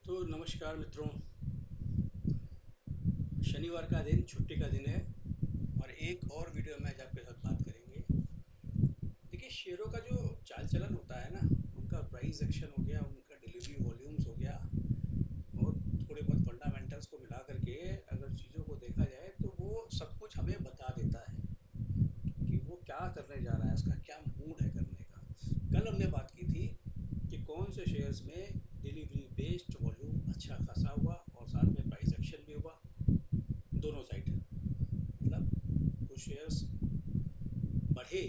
तो नमस्कार मित्रों। शनिवार का दिन छुट्टी का दिन है और एक और वीडियो में आज आपके साथ बात करेंगे। देखिए, शेयरों का जो चाल चलन होता है ना, उनका प्राइस एक्शन हो गया, उनका डिलीवरी वॉल्यूम्स हो गया और थोड़े बहुत फंडामेंटल्स को मिला करके अगर चीज़ों को देखा जाए तो वो सब कुछ हमें बता देता है कि वो क्या करने जा रहा है, उसका क्या मूड है करने का। कल हमने बात की थी कि कौन से शेयर्स में डिलीवरी बेस्ड वॉल्यूम अच्छा खासा हुआ और साथ में प्राइस एक्शन भी हुआ, दोनों साइड। मतलब कुछ शेयर्स बढ़े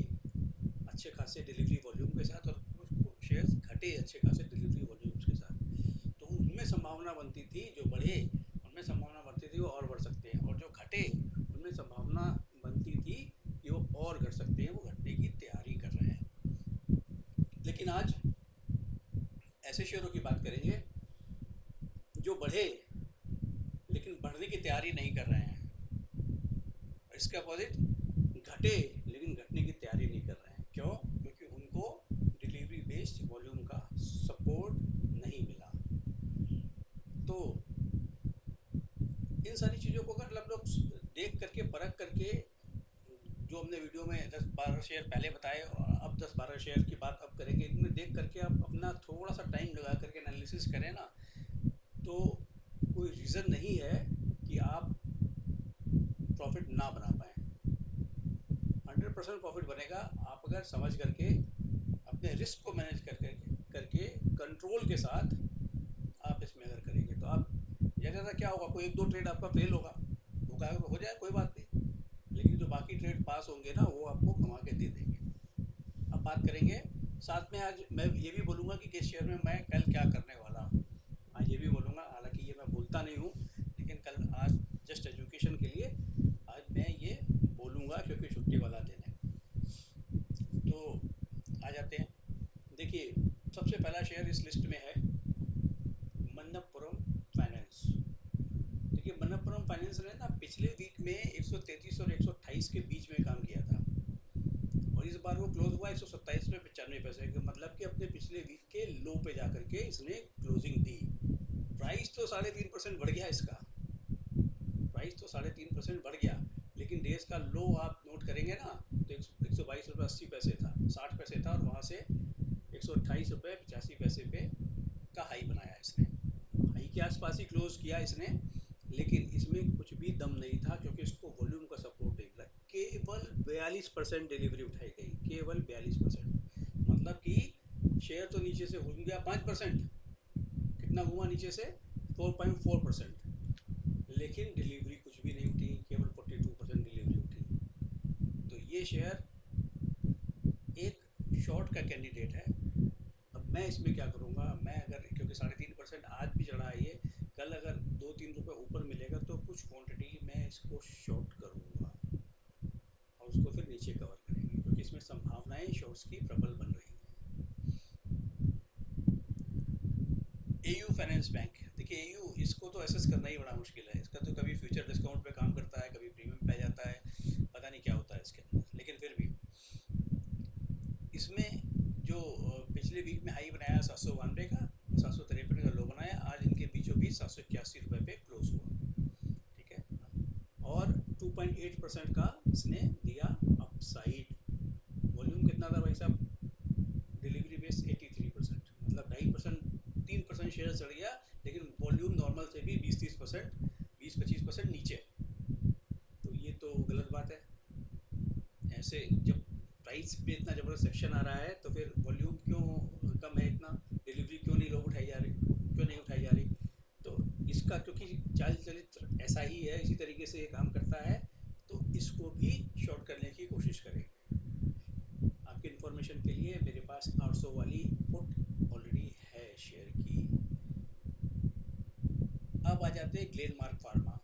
अच्छे खासे डिलीवरी वॉल्यूम के साथ और कुछ शेयर्स घटे अच्छे खासे डिलीवरी वॉल्यूम्स के साथ। तो उनमें संभावना बनती थी, जो बढ़े उनमें संभावना बनती थी वो और बढ़ सकते हैं, और जो घटे उनमें संभावना बनती थी कि वो और घट सकते हैं, वो घटने की तैयारी कर रहे हैं। लेकिन आज ऐसे शेयरों की बात करेंगे जो बढ़े लेकिन बढ़ने की तैयारी नहीं कर रहे हैं, और इसके अपोजिट घटे लेकिन घटने की तैयारी नहीं कर रहे हैं। क्यों? क्योंकि उनको डिलीवरी बेस्ड वॉल्यूम का सपोर्ट नहीं मिला। तो इन सारी चीज़ों को अगर आप लोग देख करके परख करके, जो हमने वीडियो में 10-12 शेयर पहले बताए और अब 10-12 शेयर की बात अब करेंगे, इनमें देख करके आप अपना थोड़ा सा टाइम लगा करके एनालिसिस करें ना, तो कोई रीज़न नहीं है कि आप प्रॉफिट ना बना पाएँ। 100% प्रॉफिट बनेगा आप अगर समझ करके अपने रिस्क को मैनेज करके कंट्रोल के साथ आप इसमें अगर करेंगे तो आप ज़्यादा क्या होगा, कोई एक दो ट्रेड आपका फेल होगा, हो जाए कोई बात नहीं, लेकिन जो बाकी ट्रेड पास होंगे ना वो आपको कमा के दे देंगे। अब बात करेंगे साथ में, आज मैं ये भी बोलूँगा कि किस शेयर में मैं कल क्या करने वाला हूँ। आज ये भी बोलूँगा, हालांकि ये मैं बोलता नहीं हूँ, लेकिन कल आज जस्ट एजुकेशन के लिए आज मैं ये बोलूँगा क्योंकि छुट्टी वाला दिन है। तो आ जाते हैं। देखिए, सबसे पहला शेयर इस लिस्ट में है मनप्पुरम फाइनेंस। देखिए, मनप्पुरम फाइनेंस ने ना पिछले वीक में 133 और 128 के बीच में काम किया था और इस बार वो क्लोज हुआ 127 में 95 पैसे का, मतलब कि अपने पिछले वीक के लो पे जाकर के इसने क्लोजिंग दी। प्राइस तो 3.5% बढ़ गया इसका, प्राइस तो 3.5% बढ़ गया, लेकिन डेज का लो आप नोट करेंगे ना तो 122 रुपये 80 पैसे था, 60 पैसे था, और वहाँ से 128 रुपये 85 पैसे पे का हाई बनाया इसने। हाई के आसपास ही क्लोज किया इसने, लेकिन इसमें कुछ भी दम नहीं था क्योंकि इसको वॉल्यूम का सपोर्ट नहीं मिला। केवल 42% डिलीवरी उठाई गई, केवल 42%। मतलब कि शेयर तो नीचे से घूम गया 5%, कितना घूमा नीचे से? 4.4%, लेकिन डिलीवरी कुछ भी नहीं उठी, केवल 42% डिलीवरी उठी। तो ये शेयर एक शॉर्ट का कैंडिडेट है। अब मैं इसमें क्या करूँगा, मैं अगर, क्योंकि 3.5% आज भी चढ़ा है ये, कल अगर 2-3 रुपये ऊपर मिलेगा तो कुछ क्वांटिटी मैं इसको शॉर्ट करूँगा और उसको फिर नीचे कवर करेंगे, क्योंकि इसमें संभावनाएं शॉर्ट्स की प्रबल बन रही हैं। एयू फाइनेंस बैंक, देखिए एयू, इसको तो एसेस करना ही बड़ा मुश्किल है। इसका तो कभी फ्यूचर डिस्काउंट पे काम करता है, कभी प्रीमियम पे जाता है, पता नहीं क्या होता है इसके अंदर। लेकिन फिर भी इसमें जो पिछले वीक में हाई बनाया 792 का, 753 का लो बनाया, आज इनके बीचों बीच 781 रुपये पे क्लोज हुआ। ठीक है, और 2.8% का इसने दिया अपसाइड। वॉल्यूम कितना था भाई साहब? डिलीवरी बेस 83%, मतलब 2.5%, 3% शेयर चढ़ गया, लेकिन वॉल्यूम नॉर्मल से भी 20-30%, 20-25% नीचे। तो ये तो गलत बात है। ऐसे जब प्राइस पे इतना ज़बरदस्त सेक्शन आ रहा है तो फिर वॉल्यूम क्यों कम है, इतना डिलीवरी क्यों नहीं लोग उठाई जा रही, क्यों नहीं उठाई जा रही? तो इसका, क्योंकि चाल चरित्र ऐसा ही है, इसी तरीके से ये काम करता है, तो इसको भी शॉर्ट करने की कोशिश करेंगे। आपकी इन्फॉर्मेशन के लिए मेरे पास 800 वाली पुट ऑलरेडी है शेयर की। अब आ जाते हैं ग्लेनमार्क फार्मा।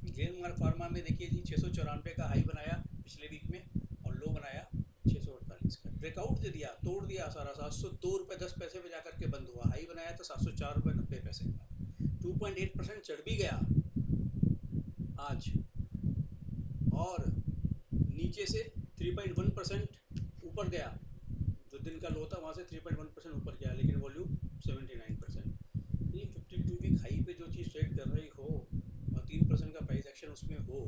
ग्लेनमार्क फार्मा में देखिए जी, 694 का हाई बनाया पिछले वीक में और लो बनाया 648 का। ब्रेकआउट दे दिया, तोड़ दिया सारा, 702 रुपये 10 पैसे पे जाकर के बंद हुआ। हाई बनाया था 704 रुपये 90 पैसे का, 2.8% चढ़ भी गया आज, और नीचे से 3.1% ऊपर गया। जो दिन का लो था वहाँ से 3.1% ऊपर गया, लेकिन वॉल्यूम 79%। ये 52 वीक जो चीज़ ट्रेड कर रही हो और 3% का प्राइस एक्शन उसमें हो,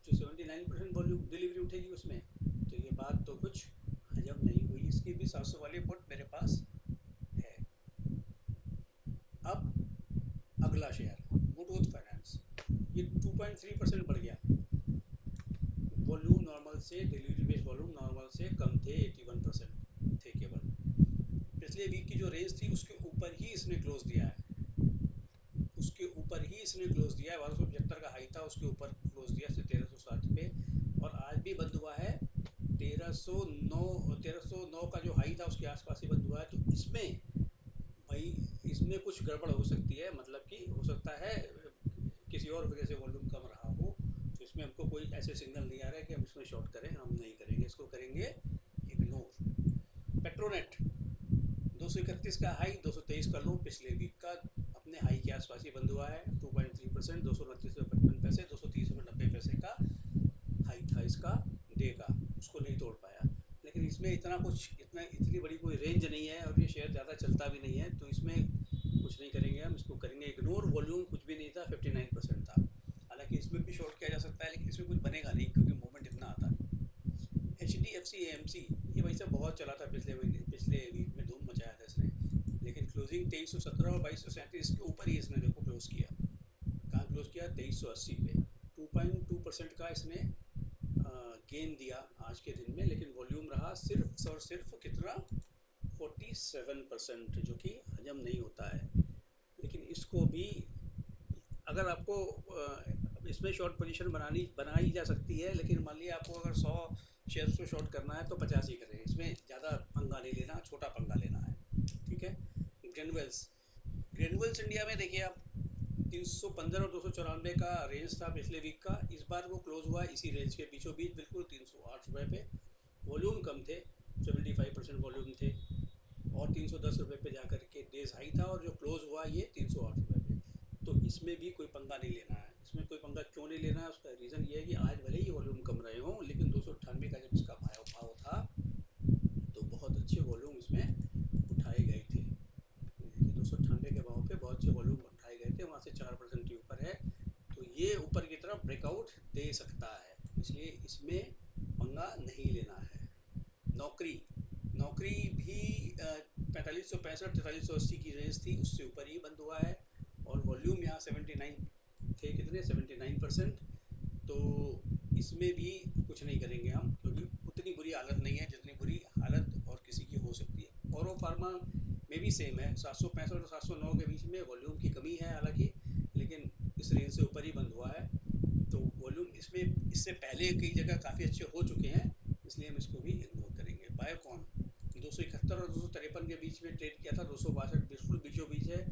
जो 79% वॉल्यूम डिलीवरी उठेगी उसमें, तो ये बात तो कुछ हजम नहीं हुई। इसकी भी 700 वाली पुट मेरे पास है। अब अगला शेयर मुथूट फाइनेंस, ये 2.3% बढ़ गया। वॉल्यूम नॉर्मल से, डिलीवरी बेस्ड वॉल्यूम नॉर्मल से कम थे, 81% थे केवल। पिछले वीक की जो रेंज थी उसके ऊपर ही इसने क्लोज दिया है, उसके ऊपर ही इसने क्लोज दिया है। 1275 का हाई था, उसके ऊपर क्लोज दिया 1360 पे, और आज भी बंद हुआ है 1309 का जो हाई था उसके आसपास ही बंद हुआ है। तो इसमें भाई, इसमें कुछ गड़बड़ हो सकती है, मतलब कि हो सकता है किसी और वजह से वॉल्यूम कम रहा हो। तो इसमें हमको कोई ऐसे सिग्नल नहीं आ रहा है कि हम इसमें शॉर्ट करें, हम नहीं करेंगे, इसको करेंगे इग्नोर। पेट्रोनेट 231 का हाई, 223 का लो, पिछले वीक का अपने हाई के आसपास ही बंद हुआ है। 2.3%, 229.55 230.90 का हाई था इसका डे का, उसको नहीं तोड़ पाया। लेकिन इसमें इतनी बड़ी कोई रेंज नहीं है और ये शेयर ज़्यादा चलता भी नहीं है, तो इसमें कुछ नहीं करेंगे हम, इसको करेंगे इग्नोर। वॉल्यूम कुछ भी नहीं था, 59% था। हालांकि इसमें भी शॉर्ट किया जा सकता है, लेकिन इसमें कुछ बनेगा नहीं क्योंकि मूवमेंट इतना आता है। HDFC AMC, ये भाई साहब बहुत चला था पिछले वीक में, धूम मचाया था इसने, लेकिन क्लोजिंग 2317 और 2237 के ऊपर ही इसने देखो क्लोज किया। कहाँ क्लोज किया? 2380 पे। 2.2% का इसने गेन दिया आज के दिन में, लेकिन वॉल्यूम रहा सिर्फ और सिर्फ कितना? 47%, जो कि हजम नहीं होता है। लेकिन इसको भी अगर आपको इसमें शॉर्ट पोजीशन बनाई जा सकती है, लेकिन मान लिया आपको अगर 100 शेयर्स को शॉर्ट करना है तो 50 ही करें, इसमें ज़्यादा पंगा नहीं लेना, छोटा पंगा लेना है, ठीक है। ग्रेनुअल्स, ग्रेनुअल्स इंडिया में देखिए आप, 315 और 294 का रेंज था पिछले वीक का, इस बार वो क्लोज हुआ इसी रेंज के बीचों बीच, बिल्कुल 308 रुपये पे। वॉल्यूम कम थे, 75% वॉल्यूम थे, और 310 रुपये पे जाकर के डेज हाई था, और जो क्लोज हुआ ये 308 रुपये पे। तो इसमें भी कोई पंगा नहीं लेना है। इसमें कोई पंगा क्यों नहीं लेना है? उसका रीज़न ये है कि आज भले ही वॉल्यूम कम रहे हों, लेकिन 298 का जब इसका भाव था तो बहुत अच्छे वॉल्यूम इसमें उठाए गए थे। 298 के भाव पे बहुत अच्छे वॉल्यूम उठाए गए थे, वहाँ से 4% के ऊपर है, तो ये ऊपर की तरफ ब्रेकआउट दे सकता है, इसलिए इसमें पंगा नहीं लेना है। नौकरी, नौकरी भी 4565 4380 की रेंज थी, उससे ऊपर ही बंद हुआ है, और वॉल्यूम यहाँ 79 थे, कितने? 79%। तो इसमें भी कुछ नहीं करेंगे हम, क्योंकि उतनी बुरी हालत नहीं है जितनी बुरी हालत और किसी की हो सकती है। और फार्मा में भी सेम है, 765 और 709 के बीच में वॉल्यूम की कमी है हालांकि, लेकिन इस रेंज से ऊपर ही बंद हुआ है। तो वॉल्यूम इसमें इससे पहले कई जगह काफ़ी अच्छे हो चुके हैं, इसलिए हम इसको भी इग्नोर करेंगे। बायोकॉन 271 और 253 के बीच में ट्रेड किया था, 262 बिल्कुल बीचों बीच है।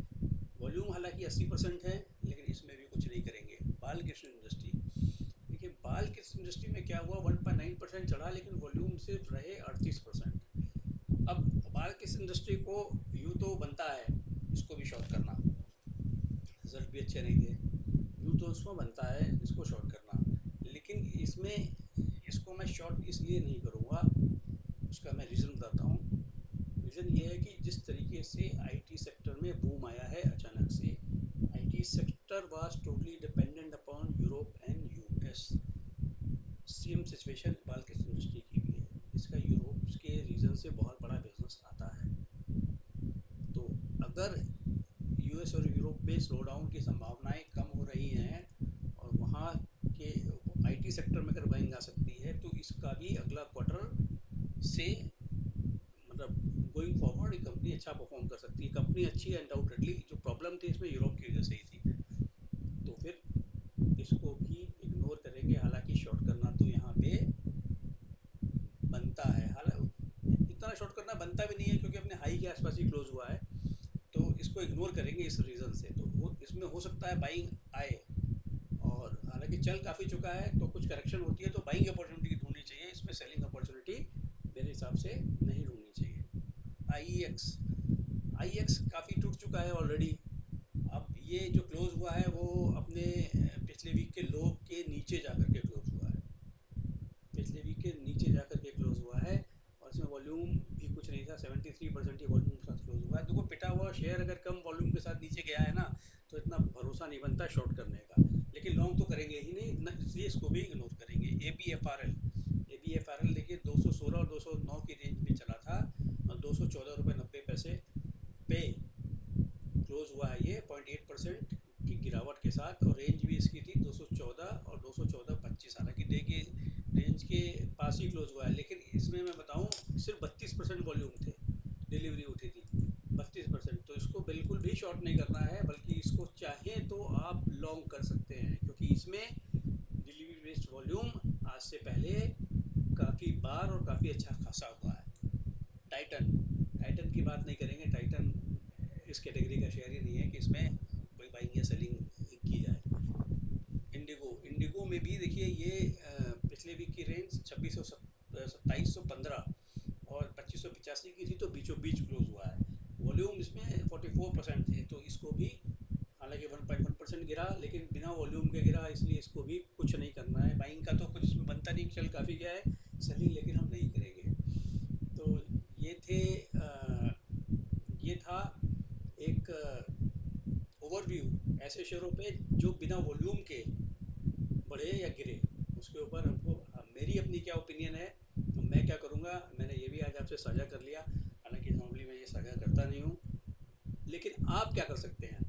वॉल्यूम हालांकि 80% है, लेकिन इसमें भी कुछ नहीं करेंगे। बालकृष्ण इंडस्ट्री, देखिए बालकृष्ण इंडस्ट्री में क्या हुआ, 1.9% चढ़ा, लेकिन वॉल्यूम सिर्फ रहे 38%। अब बालकृष्ण इंडस्ट्री को यूँ तो बनता है इसको भी शॉर्ट करना, रिजल्ट भी अच्छे नहीं थे, यूँ तो इसको बनता है इसको शॉर्ट करना, लेकिन इसमें इसको मैं शॉर्ट इसलिए नहीं करूँगा, उसका मैं रीज़न बताता हूँ। रीज़न ये है कि जिस तरीके से आईटी सेक्टर में बूम आया है अचानक से, IT sector was totally dependent upon Europe and US. Same situation Balkrishna industry की भी है, इसका यूरोप के रीजन से बहुत बड़ा बिजनेस आता है। तो अगर यूएस और यूरोप में स्लो डाउन की संभावनाएं कम हो रही हैं और वहाँ के आईटी सेक्टर में अगर बाइंग आ सकती है, तो इसका भी अगला क्वार्टर से मतलब गोइंग फॉरवर्ड कंपनी अच्छा परफॉर्म कर सकती है। कंपनी अच्छी है अनडाउटेडली, जो प्रॉब्लम थी इसमें यूरोप की वजह से ही थी। तो फिर इसको भी इग्नोर करेंगे, हालांकि शॉर्ट करना तो यहाँ पे बनता है, हालांकि इतना शॉर्ट करना बनता भी नहीं है क्योंकि अपने हाई के आसपास ही क्लोज हुआ है, तो इसको इग्नोर करेंगे इस रीज़न से। तो इसमें हो सकता है बाइंग आए, और हालांकि चल काफ़ी चुका है, तो कुछ करेक्शन होती है तो बाइंग अपॉर्चुनिटी ढूंढनी चाहिए, इसमें सेलिंग अपॉर्चुनिटी मेरे हिसाब से नहीं ढूंढनी चाहिए। आई एक्स काफ़ी टूट चुका है ऑलरेडी। अब ये जो क्लोज हुआ है वो अपने पिछले वीक के लो के नीचे जाकर के क्लोज हुआ है, पिछले वीक के नीचे जाकर के क्लोज हुआ है, और इसमें वॉल्यूम भी कुछ नहीं था, 73% ही वॉल्यूम के साथ क्लोज हुआ है। देखो पिटा हुआ शेयर अगर कम वॉल्यूम के साथ नीचे गया है ना, तो इतना भरोसा भरोसा नहीं बनता शॉर्ट करने का, लेकिन लॉन्ग तो करेंगे ही नहीं इसलिए इसको भी इग्नोर करेंगे। A B F R L देखिए 216 और 209 की रेंज में चला था और 214 रुपये 90 पैसे पे क्लोज हुआ है ये 0.8% की गिरावट के साथ, और रेंज भी इसकी थी 214 और 214.25, हालांकि देखिए रेंज के पास ही क्लोज हुआ है, लेकिन इसमें मैं बताऊं सिर्फ 32% वॉल्यूम थे, डिलीवरी उठी थी 32%। तो इसको बिल्कुल भी शॉर्ट नहीं करना है, बल्कि इसको चाहे तो आप लॉन्ग कर सकते हैं, क्योंकि इसमें डिलीवरी बेस्ड वॉल्यूम आज से पहले काफ़ी बार और काफ़ी अच्छा खासा हुआ है। टाइटन टाइटन की बात नहीं करेंगे, टाइटन इस कैटेगरी का शेयर ही नहीं है कि इसमें कोई बाइंग या सेलिंग की जाए। इंडिगो में भी देखिए ये पिछले वीक की रेंज 2715 और 2585 की थी, तो बीचों बीच क्लोज हुआ है। वॉल्यूम इसमें 44% थे, तो इसको भी हालांकि 1.1% गिरा, लेकिन बिना वॉल्यूम के गिरा, इसलिए इसको भी कुछ नहीं करना है। बाइंग का तो कुछ इसमें बनता नहीं, चल काफ़ी गया है, सेलिंग लेकिन हम नहीं करेंगे। तो ये थे ये था एक ओवरव्यू ऐसे शेयरों पे जो बिना वॉल्यूम के बढ़े या गिरे, उसके ऊपर हमको मेरी अपनी क्या ओपिनियन है, मैं क्या करूँगा, मैंने ये भी आज आपसे साझा कर लिया। हालांकि नॉर्मली मैं ये साझा करता नहीं हूँ, लेकिन आप क्या कर सकते हैं।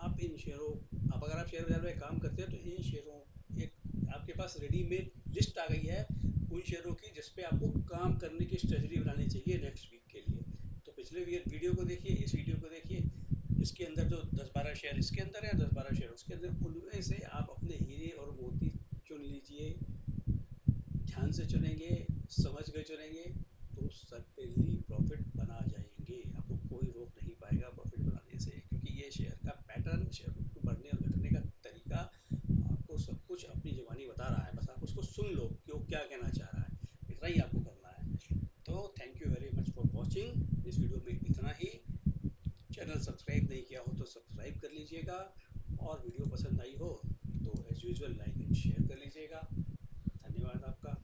आप इन शेयरों आप अगर आप शेयर बाजार में काम करते हैं तो इन शेयरों एक आपके पास रेडीमेड लिस्ट आ गई है उन शेयरों की जिस पे आपको काम करने की स्ट्रेटजी बनानी चाहिए नेक्स्ट वीक के लिए। तो पिछले वीडियो को देखिए, इस वीडियो को देखिए, इसके अंदर जो 10-12 शेयर इसके अंदर है, 10-12 शेयर उसके अंदर, उनमें से आप अपने हीरे और मोती चुन लीजिए। ध्यान से चुनेंगे, समझ के चुनेंगे, तो सर्टेनली प्रॉफिट बना जाएंगे। आपको कोई रोक नहीं पाएगा प्रॉफिट बनाने से, क्योंकि ये शेयर का पैटर्न, शेयर को बढ़ने और घटने का तरीका आपको सब कुछ अपनी ज़ुबानी बता रहा है, बस आप उसको सुन लो कि वो क्या कहना चाह रहा है, इतना ही आपको करना है। तो thank you very much for watching. इस वीडियो में इतना ही। चैनल सब्सक्राइब नहीं किया हो तो सब्सक्राइब कर लीजिएगा, और वीडियो पसंद आई हो तो as usual like and share कर लीजिएगा। धन्यवाद आपका।